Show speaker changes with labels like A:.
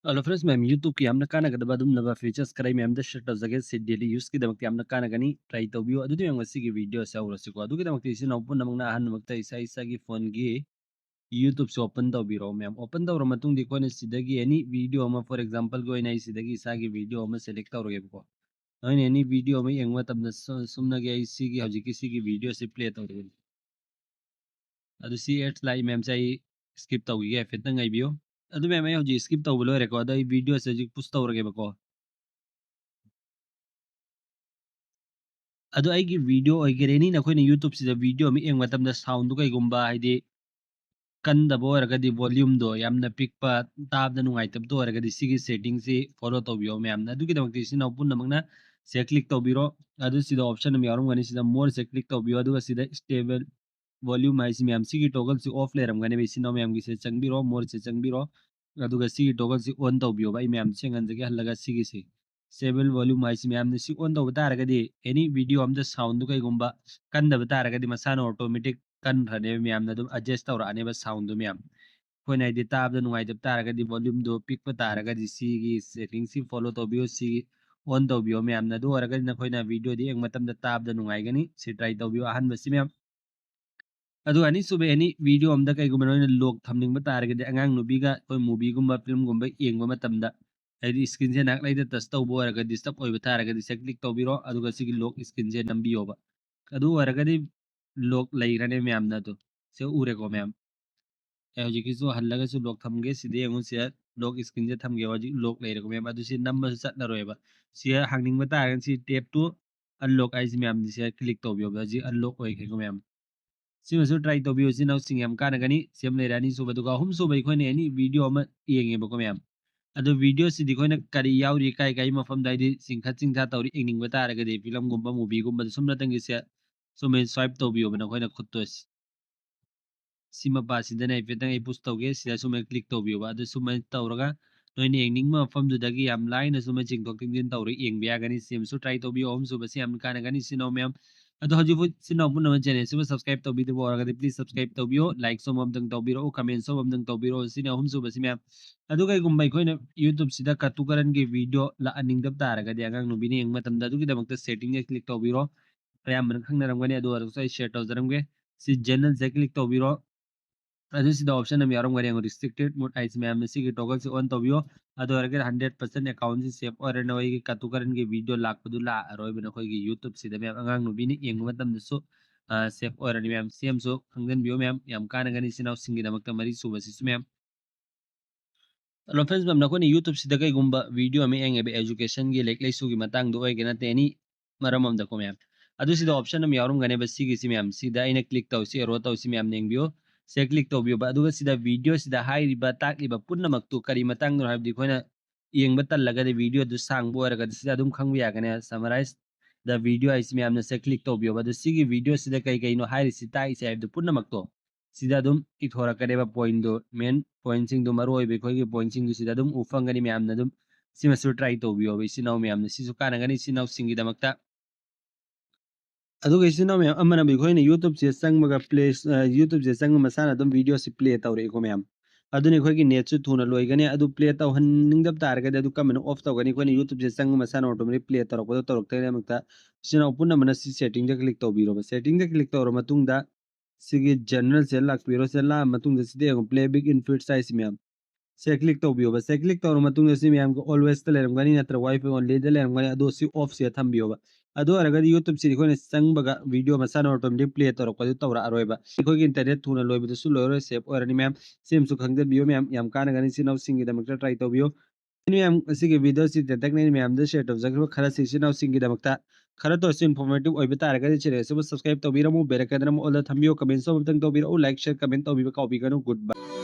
A: Hello friends ma'am YouTube की हमने कानगदबा दुमनबा features कराई मैम द शट जगह से डेली यूज की दमक हमने कानगनी ट्राई तौबियो अदुदि मैम वसी की वीडियो से औरसिको अदुगी दमक इसी नौपन नमंगना अहन नमकता इसा की फोन की यूट्यूब से ओपन तौबिरो मैम ओपन तौर मतुंग दी कोने सिदगी एनी वीडियो अमा फॉर एग्जांपल को इना सिदगी इसा की वीडियो अमा सेलेक्ट तौरगे को एनी वीडियो में यंग मतम सुमना के इसी की हजी किसी की वीडियो से प्ले तौरगे अदु सी एट्स लाई मैम चाहि स्किप तौगी फितंग आइबियो अदु मैम हजी स्किप तौबलो रेको अदु वीडियो से हजी पुश तौरगे बको ꯑꯗꯣ ꯑꯩꯒꯤ ꯚꯤꯗꯤꯑꯣ ꯑꯣꯏꯒꯦꯔꯦꯅꯤ ꯅꯈꯣꯏꯅ ꯌꯨꯇ꯭ꯌꯨꯕꯁꯤꯗ ꯚꯤꯗꯤꯑꯣ ꯑꯃ ꯌꯦꯡꯕ ꯃꯇꯝꯗ ꯁꯥꯎꯟꯗꯨ ꯀꯩꯒꯨꯝꯕ ꯍꯥꯏꯗꯤ ꯀꯟꯗꯕ ꯑꯣꯏꯔꯒꯗꯤ ꯚꯣꯜꯌꯨꯝꯗꯣ ꯌꯥꯝꯅ ꯄꯤꯛꯄ ꯇꯥꯕꯗ ꯅꯨꯡꯉꯥꯏꯇꯕꯗ ꯑꯣꯏꯔꯒꯗꯤ ꯁꯤꯒꯤ ꯁꯦꯇꯤꯡꯁꯤ ꯐꯣꯂꯣ ꯇꯧꯕꯤꯌꯣ ꯃꯌꯥꯝꯅ ꯑꯗꯨꯒꯤꯗꯃꯛꯇ ꯁꯤꯅ ꯄꯨꯝꯅꯃꯛꯅ ꯁꯤꯗ ꯀ꯭ꯂꯤꯛ ꯇꯧꯕꯤꯔꯣ ꯑꯗꯨ ꯁꯤꯗ ꯑꯣꯞꯁꯟ ꯑꯃ ꯌꯥꯎꯔꯝꯒꯅꯤ ꯁꯤꯗ ꯃꯣꯔꯁꯦ ꯀ꯭ꯂꯤꯛ ꯇꯧꯕꯤꯌꯣ ꯑꯗꯨꯒ ꯁꯤꯗ ꯁ꯭ꯇꯦꯕꯜ ꯚꯣल्यूम ꯍꯥꯏꯁꯤ ꯃꯌꯥꯝ ꯁꯤꯒꯤ ꯇꯣꯒꯜꯁꯤ ꯑꯣꯐ ꯂꯩꯔꯝꯒꯅꯦꯕ ꯁꯤꯅ ꯃꯌꯥꯝꯒꯤꯁꯦ ꯆꯪꯕꯤꯔꯣ ꯃꯣꯔꯁꯦ ꯆꯪꯕꯤꯔꯣ ꯑꯗꯨꯒ ꯁꯤꯒꯤ ꯇꯣꯒꯜꯁꯤ ꯑꯣꯟ ꯇꯧꯕꯤꯌꯣꯕ ꯑꯩ ꯃꯌꯥꯝ ꯁꯦꯡꯍꯟꯖꯒꯦ ꯍꯜꯂꯒ ꯁꯤꯒꯤꯁꯤ ꯁ꯭ꯇꯦꯕꯜ ꯚꯣल्यूम ꯍꯥꯏꯁꯤ ꯃꯌꯥꯝꯅ ꯁꯤ ꯑꯣꯟ ꯇꯧꯕ ꯇꯥꯔꯒꯗꯤ ꯑꯦꯅꯤ ꯚꯤꯗꯤꯑꯣ ꯑꯝꯗ ꯁꯥꯎꯟꯗꯨ ꯀꯩꯒꯨꯝꯕ ꯀꯟꯗꯕ ꯇꯥꯔꯒꯗꯤ ꯃꯁꯥꯅ ꯑꯣꯇꯣꯃꯦꯇꯤꯛ ꯀꯟꯈ꯭ꯔꯅꯦꯕ ꯃꯌꯥꯝꯅ ꯑꯗꯨꯝ ꯑꯦꯗꯖꯁ ꯇꯧꯔꯛꯑꯅꯦꯕ ꯁꯥꯎꯟꯗꯨ ꯃꯌꯥꯝ ꯑꯩꯈꯣꯏꯅ ꯍꯥꯏꯗꯤ ꯇꯥꯕꯗ ꯅꯨꯡꯉꯥꯏꯇꯕ ꯇꯥꯔꯒꯗꯤ ꯚꯣल्यूमꯗꯣ ꯄꯤꯛꯄ ꯇꯥꯔꯒꯗꯤ ꯁꯤꯒꯤ ꯁꯦꯇꯤꯡꯁꯤ ꯐꯣꯂꯣ ꯇꯧꯕꯤꯌꯣ ꯁꯤꯒꯤ ꯑꯣꯟ ꯇꯧꯕꯤꯌꯣ ꯃꯌꯥꯝꯅ ꯑꯗꯨ ꯑꯣꯏꯔꯒꯗꯤ ꯅꯈꯣꯏꯅ ꯚꯤꯗꯤꯑꯣꯗ ꯌꯦꯡꯕ ꯃꯇꯝꯗ ꯇꯥꯕꯗ ꯅꯨꯡꯉꯥꯏꯒꯅꯤ ꯁꯤ ꯇ꯭राई ꯇꯧꯕꯤꯌꯣ ꯑꯍꯥꯟꯕꯁꯤ ꯃꯌꯥꯝ ꯑꯗꯨ ꯑꯅꯤꯁꯨꯕ ꯑꯦꯅꯤ ꯚꯤꯗꯤꯑꯣ ꯑꯃꯗ ꯀꯩꯒꯨꯝꯕ ꯅꯣꯏꯅ ꯂꯣꯛ ꯊꯝꯅꯤꯡꯕ ꯇꯥꯔꯒꯗꯤ ꯑꯉꯥꯡ ꯅꯨꯕꯤꯒ ꯑꯩꯈꯣꯏ ꯃꯨꯚꯤꯒꯨꯝꯕ ꯐꯤꯂꯝꯒꯨꯝꯕ ꯌꯦꯡꯕ ꯃꯇꯝꯗ ꯍꯥꯏꯗꯤ ꯁ꯭ꯀ꯭ꯔꯤꯟꯁꯦ ꯅꯥꯛꯂꯩꯗ ꯇꯆ ꯇꯧꯕ ꯑꯣꯏꯔꯒꯗꯤ ꯗꯤꯁꯇꯔꯕ ꯑꯣꯏꯕ ꯇꯥꯔꯒꯗꯤ ꯁꯦ ꯀ꯭ꯂꯤꯛ ꯇꯧꯕꯤꯔꯣ ꯑꯗꯨꯒ ꯁꯤꯒꯤ ꯂꯣꯛ ꯁ꯭ꯀ꯭ꯔꯤꯟꯁꯦ ꯅꯝꯕꯤꯌꯣꯕ ꯑꯗꯨ ꯑꯣꯏꯔꯒꯗꯤ ꯂꯣꯛ ꯂꯩꯈ꯭ꯔꯅꯦ ꯃꯌꯥꯝꯅ ꯑꯗꯨ ꯁꯤ ꯎꯔꯦꯀꯣ ꯃꯌꯥꯝ ꯍꯧꯖꯤꯛꯀꯤꯁꯨ ꯍꯜꯂꯒꯁꯨ ꯂꯣꯛ ꯊꯝꯒꯦ ꯁꯤꯗ ꯌꯦꯡꯉꯨ ꯁꯤꯗ ꯂꯣꯛ ꯁ꯭ꯀ꯭ꯔꯤꯟꯁꯦ ꯊꯝꯒꯦ ꯍꯧꯖꯤꯛ ꯂꯣꯛ ꯂꯩꯔꯦꯀꯣ ꯃꯌꯥꯝ ꯑꯗꯨ ꯁꯤ ꯅꯝꯕꯁꯨ ꯆꯠꯂꯔꯣꯏꯕ ꯁꯤ ꯍꯥꯡꯅꯤꯡꯕ ꯇꯥꯔꯒꯗꯤ ꯁꯤ ꯇꯦꯞ ꯇꯨ ꯑꯟꯂꯣꯛ ꯍꯥꯏꯁꯤ ꯃꯌꯥꯝꯗꯤ ꯁꯤ ꯀ꯭ꯂꯤꯛ ꯇꯧꯕꯤꯌꯣꯕ ꯍꯧꯖꯤꯛ ꯑꯟꯂꯣꯛ ꯑꯣꯏꯈ꯭ꯔꯦꯀꯣ ꯃꯌꯥꯝ ꯁꯤꯃꯁꯨ ꯇ꯭राई ꯇꯧꯕꯤꯌꯨ ꯁꯤꯅ ꯌꯥꯝ ꯀꯥꯟꯅꯒꯅꯤ ꯁꯦꯝ ꯂꯩꯔꯦ ꯑꯅꯤꯁꯨꯕ ꯑꯗꯨꯒ ꯑꯍꯨꯝꯁꯨꯕ ꯑꯩꯈꯣꯏꯅ ꯑꯦꯅꯤ ꯚꯤꯗꯤꯑꯣ ꯑꯃ ꯌꯦꯡꯉꯦꯕꯀꯣ ꯃꯌꯥꯝ ꯑꯗꯣ ꯚꯤꯗꯤꯑꯣꯁꯤꯗꯤ ꯑꯩꯈꯣꯏꯅ ꯀꯔꯤ ꯌꯥꯎꯔꯤ ꯀꯥꯏ ꯀꯥꯏ ꯃꯐꯝꯗ ꯍꯥꯏꯗꯤ ꯆꯤꯡꯈꯠ ꯆꯤꯡꯊꯥ ꯇꯧꯔꯤ ꯌꯦꯡꯅꯤꯡꯕ ꯇꯥꯔꯒꯗꯤ ꯐꯤꯂꯝꯒꯨꯝꯕ ꯃꯨꯚꯤꯒꯨꯝꯕꯗ ꯁꯨꯝꯅꯇꯪꯒꯤꯁꯦ ꯁꯨꯝꯃꯥꯏꯅ ꯁ꯭ꯋꯥꯏꯞ ꯇꯧꯕꯤꯌꯣꯕ ꯅꯈꯣꯏꯅ ꯈꯨꯠꯇꯣ ꯁꯤ ꯃꯄꯥꯁꯤꯗꯅ ꯍꯥꯏꯐꯦꯠꯇꯪ ꯑꯩ ꯄꯨꯁ ꯇꯧꯒꯦ ꯁꯤꯗ ꯁꯨꯃꯥꯏꯅ ꯀ꯭ꯂꯤꯛ ꯇꯧꯕꯤꯌꯣꯕ ꯑꯗꯨ ꯁꯨꯃꯥꯏꯅ ꯇꯧꯔꯒ ꯅꯣꯏꯅ ꯌꯦꯡꯅꯤꯡꯕ ꯃꯐꯝꯗꯨꯗꯒꯤ ꯌꯥꯝ ꯂꯥꯏꯅ ꯁꯨꯃꯥꯏꯅ ꯆꯤꯡꯊꯣꯛ ꯆꯤꯡꯁꯤꯟ ꯇꯧꯔꯒ ꯌꯦꯡꯕ ꯌꯥꯒꯅꯤ ꯁꯤꯃꯁꯨ ꯇ꯭राई ꯇꯧꯕꯤꯌꯣ ꯑꯍꯨꯝꯁꯨꯕꯁꯤ ꯌꯥꯝ ꯀꯥꯟꯅꯒꯅꯤ ꯁꯤꯅ ꯃꯌꯥꯝ ꯑꯗꯣ ꯍꯧꯖꯤꯛꯐꯥꯎ ꯁꯤꯅ ꯄꯨꯟꯅꯃꯛ ꯆꯦꯅꯦꯜꯁꯤꯕꯨ ꯁꯕꯁꯀ꯭राइब ꯇꯧꯕꯤꯗꯕ ꯑꯣꯏꯔꯒꯗꯤ ꯄ꯭ꯂꯤꯖ ꯁꯕꯁꯀ꯭राइब ꯇꯧꯕꯤꯌꯣ ꯂꯥꯏꯛ ꯁꯣ ꯑꯃꯇꯪ ꯇꯧꯕꯤꯔꯛꯎ ꯀꯃꯦꯟ ꯁꯣ ꯑꯃꯇꯪ ꯇꯧꯕꯤꯔꯛꯎ ꯁꯤꯅ ꯑꯍꯨꯝꯁꯨꯕꯁꯤ ꯃꯌꯥꯝ ꯑꯗꯨ ꯀꯩꯒꯨꯝꯕ ꯑꯩꯈꯣꯏꯅ ꯌꯨꯇ꯭ꯌꯨꯕꯁꯤꯗ ꯀꯠꯇꯨ ꯀꯔꯟꯒꯤ ꯚꯤꯗꯤꯑꯣ ꯂꯥꯛꯍꯟꯅꯤꯡꯗꯕ ꯇꯥꯔꯒꯗꯤ ꯑꯉꯥꯡ ꯅꯨꯕꯤꯅ ꯌꯦꯡꯕ ꯃꯇꯝꯗ ꯑꯗꯨꯒꯤꯗꯃꯛꯇ ꯁꯦꯇꯤꯡꯗ ꯀ꯭ꯂꯤꯛ ꯇꯧꯕꯤꯔꯣ ꯑꯌꯥꯝꯕꯅ ꯈꯪꯅꯔꯝꯒꯅꯤ ꯑꯗꯨ ꯑꯣꯏꯔꯒꯁꯨ ꯑꯩ ꯁꯦꯌꯔ ꯇꯧꯖꯔꯝꯒꯦ ꯁꯤ ꯖꯦꯅꯔꯦꯜꯁꯦ ꯀ꯭लिꯛ ꯇꯧꯕꯤꯔꯣ ꯑꯗꯨ ꯁꯤꯗ ꯑꯣꯞꯁꯟ ꯑꯃ ꯌꯥꯎꯔꯝꯒꯅꯤ ꯔꯤꯁꯇ꯭ꯔꯤꯛꯇꯦड ꯃꯨꯠ ꯍꯥꯏꯁꯤ ꯃꯌꯥꯝꯅ ꯁꯤꯒꯤ ꯇꯣꯒꯜꯁꯤ ꯑꯣꯟ ꯇꯧꯕꯤꯌꯣ ꯑꯗꯨ ꯑꯣꯏꯔꯒꯗꯤ 100% ꯑꯦꯀꯥꯎꯟꯁꯤ ꯁꯦꯐ ꯑꯣꯏꯔꯦ ꯅꯈꯣꯏꯒꯤ ꯀꯠꯇꯨ ꯀꯔꯟꯒꯤ ꯚꯤꯗꯤꯑꯣ ꯂꯥꯛꯄꯗꯨ ꯂꯥꯛꯑꯔꯣꯏꯕ ꯅꯈꯣꯏꯒꯤ ꯌꯨꯇ꯭ꯌꯨꯕꯁꯤꯗ ꯃꯌꯥꯝ ꯑꯉꯥꯡ ꯅꯨꯕꯤꯅ ꯌꯦꯡꯕ ꯃꯇꯝꯗꯁꯨ ꯁꯦꯐ ꯑꯣꯏꯔꯅꯤ ꯃꯌꯥꯝ ꯁꯦꯝꯁꯨ ꯈꯪꯖꯤꯟꯕꯤꯌꯨ ꯃꯌꯥꯝ ꯌꯥꯝ ꯀꯥꯟꯅꯒꯅꯤ ꯏꯆꯤꯟ ꯏꯅꯥꯎꯁꯤꯡꯒꯤꯗꯃꯛꯇ ꯃꯔꯤ ꯁꯨꯕꯁꯤꯁꯨ ꯃꯌꯥꯝ ꯍꯜꯂꯣ ꯐ꯭ꯔꯦꯟड्स ꯃꯌꯥꯝ ꯅꯈꯣꯏꯅ ꯌꯨꯇ꯭ꯌꯨꯕꯁꯤꯗ ꯀꯩꯒꯨꯝꯕ ꯚꯤꯗꯤꯑꯣ ꯑꯃ ꯌꯦꯡꯉꯦꯕ ꯑꯦꯖꯨꯀꯦꯁꯟꯒꯤ ꯂꯥꯏꯔꯤꯛ ꯂꯥꯏꯁꯨꯒꯤ ꯃꯇꯥꯡꯗ ꯑꯣꯏꯒꯦ ꯅꯠꯇꯦ ꯑꯦꯅꯤ ꯃꯔꯝ ꯑꯃꯗꯀꯣ ꯃꯌꯥꯝ ꯑꯗꯨ ꯁꯤꯗ ꯑꯣꯞꯁꯟ ꯑꯃ ꯌꯥꯎꯔꯝꯒꯅꯦꯕ ꯁꯤꯒꯤꯁꯤ ꯃꯌꯥꯝ ꯁꯤꯗ ꯑꯩꯅ ꯀ꯭ꯂꯤꯛ ꯇꯧꯁꯤ ꯑꯦꯔꯣ ꯇꯧꯁꯤ ꯃꯌꯥꯝ ꯌꯦꯡꯕꯤꯌꯨ ꯁꯦ ꯀ꯭ꯂꯤꯛ ꯇꯧꯕꯤꯌꯣꯕ ꯑꯗꯨꯒ ꯁꯤꯗ ꯚꯤꯗꯤꯑꯣꯁꯤꯗ ꯍꯥꯏꯔꯤꯕ ꯇꯥꯛꯂꯤꯕ ꯄꯨꯝꯅꯃꯛꯇꯨ ꯀꯔꯤ ꯃꯇꯥꯡꯗꯅꯣ ꯍꯥꯏꯕꯗꯤ ꯑꯩꯈꯣꯏꯅ ꯌꯦꯡꯕ ꯇꯜꯂꯒꯗꯤ ꯚꯤꯗꯤꯑꯣꯗꯨ ꯁꯥꯡꯕ ꯑꯣꯏꯔꯒꯗꯤ ꯁꯤꯗ ꯑꯗꯨꯝ ꯈꯪꯕ ꯌꯥꯒꯅꯤ ꯁꯃराꯏꯖ ꯗ ꯚꯤꯗꯤꯑꯣ ꯍꯥꯏꯁꯤ ꯃꯌꯥꯝꯅ ꯁꯦ ꯀ꯭लिꯛ ꯇꯧꯕꯤꯌꯣꯕ ꯑꯗꯨ ꯁꯤꯒꯤ ꯚꯤꯗꯤꯑꯣꯁꯤꯗ ꯀꯩ ꯀꯩꯅꯣ ꯍꯥꯏꯔꯤꯁꯤ ꯇꯥꯛꯏꯁꯤ ꯍꯥꯏꯕꯗꯨ ꯄꯨꯝꯅꯃꯛꯇꯣ ꯁꯤꯗ ꯑꯗꯨꯝ ꯏꯊꯣꯔꯛꯀꯅꯦꯕ ꯄꯣꯏꯟꯗꯨ ꯃꯦꯟ ꯄꯣꯏꯟꯁꯤꯡꯗꯨ ꯃꯔꯨꯑꯣꯏꯕ ꯑꯩꯈꯣꯏꯒꯤ ꯄꯣꯏꯟꯁꯤꯡꯗꯨ ꯁꯤꯗ ꯑꯗꯨꯝ ꯎ ꯐꯪꯒꯅꯤ ꯃꯌꯥꯝꯅ ꯑꯗꯨꯝ ꯁꯤꯃꯁꯨ ꯇ꯭राई ꯇꯧꯕꯤꯌꯣꯕ ꯏꯆꯤꯟ ꯏꯅꯥꯎ ꯃꯌꯥꯝꯅ ꯁꯤꯁꯨ ꯀꯥꯟꯅꯒꯅꯤ ꯏꯆꯤꯟ ꯏꯅꯥꯎꯁꯤꯡꯒꯤꯗꯃꯛꯇ ꯑꯗꯨꯒ ꯏꯆꯤꯟ ꯏꯅꯥꯎ ꯃꯌꯥꯝ ꯑꯃꯅ ꯑꯩꯈꯣꯏꯅ ꯌꯨꯇ꯭ꯌꯨꯕꯁꯦ ꯆꯪꯕꯒ ꯌꯨꯇ꯭ꯌꯨꯕꯁꯦ ꯆꯪꯕ ꯃꯁꯥꯅ ꯑꯗꯨꯝ ꯚꯤꯗꯤꯑꯣꯁꯤ प्ले ꯇꯧꯔꯛꯏꯀꯣ ꯃꯌꯥꯝ ꯑꯗꯨꯅ ꯑꯩꯈꯣꯏꯒꯤ ꯅꯦꯠꯁꯨ ꯊꯨꯅ ꯂꯣꯏꯒꯅꯤ ꯑꯗꯨ प्ले ꯇꯧꯍꯟꯅꯤꯡꯗꯕ ꯇꯥꯔꯒꯗꯤ ꯑꯗꯨ ꯀꯃꯥꯏꯅ ꯑꯣꯐ ꯇꯧꯒꯅꯤ ꯑꯩꯈꯣꯏꯅ ꯌꯨꯇ꯭ꯌꯨꯕꯁꯦ ꯆꯪꯕ ꯃꯁꯥꯅ ꯑꯣꯇꯣꯃꯦटिक प्ले ꯇꯧꯔꯛꯄꯗꯣ ꯇꯧꯔꯛꯇꯅꯕꯒꯤꯗꯃꯛꯇ ꯏꯆꯤꯟ ꯏꯅꯥꯎ ꯄꯨꯝꯅꯃꯛꯅ ꯁꯤ ꯁꯦꯇꯤꯡꯗ ꯀ꯭लिꯛ ꯇꯧꯕꯤꯔꯣꯕ ꯁꯦꯇꯤꯡꯗ ꯀ꯭लिꯛ ꯇꯧꯔ ꯃꯇꯨꯡꯗ ꯁꯤꯒꯤ ꯖꯅꯔꯦꯜꯁꯦ ꯂꯥꯛꯄꯤꯔꯣ ꯁꯤ ꯂꯥꯛꯑ ꯃꯇꯨꯡꯗ ꯁꯤꯗ ꯌꯦꯡꯉꯣ play big in feed size ma'am से क्लिक तौबियोबा से क्लिक तौर मतुंग सी मैम को ऑलवेज ता लेरमगनी नत्र वाईफाई ओनली दा लेरमगनी अदो सी ऑफ से थंबियोबा अदो अरगदी यूट्यूब सी कोने संगबगा वीडियो मसाना ऑटोमेटिक प्ले तौर को तौरा अरोयबा कोई इंटरनेट थुना लोइबदु सु लोरो सेव ओरनी मैम सेम सु खंगदे बियो मैम याम कानगनी सी नौ सिंगी दमकता ट्राई तौबियो मैम सिगे वीडियो सी तकने मैम द शेयर तौजगरो खरा सी नौ सिंगी दमकता खरा तो इन्फॉर्मेटिव ओइबा तारगदी चेने सब सब्सक्राइब तौबिरमु बेरकदरम ऑल थंबियो कमेंट सो बतंग तौबिरो लाइक शेयर कमेंट तौबिबा काउबिगनो गुड बाय।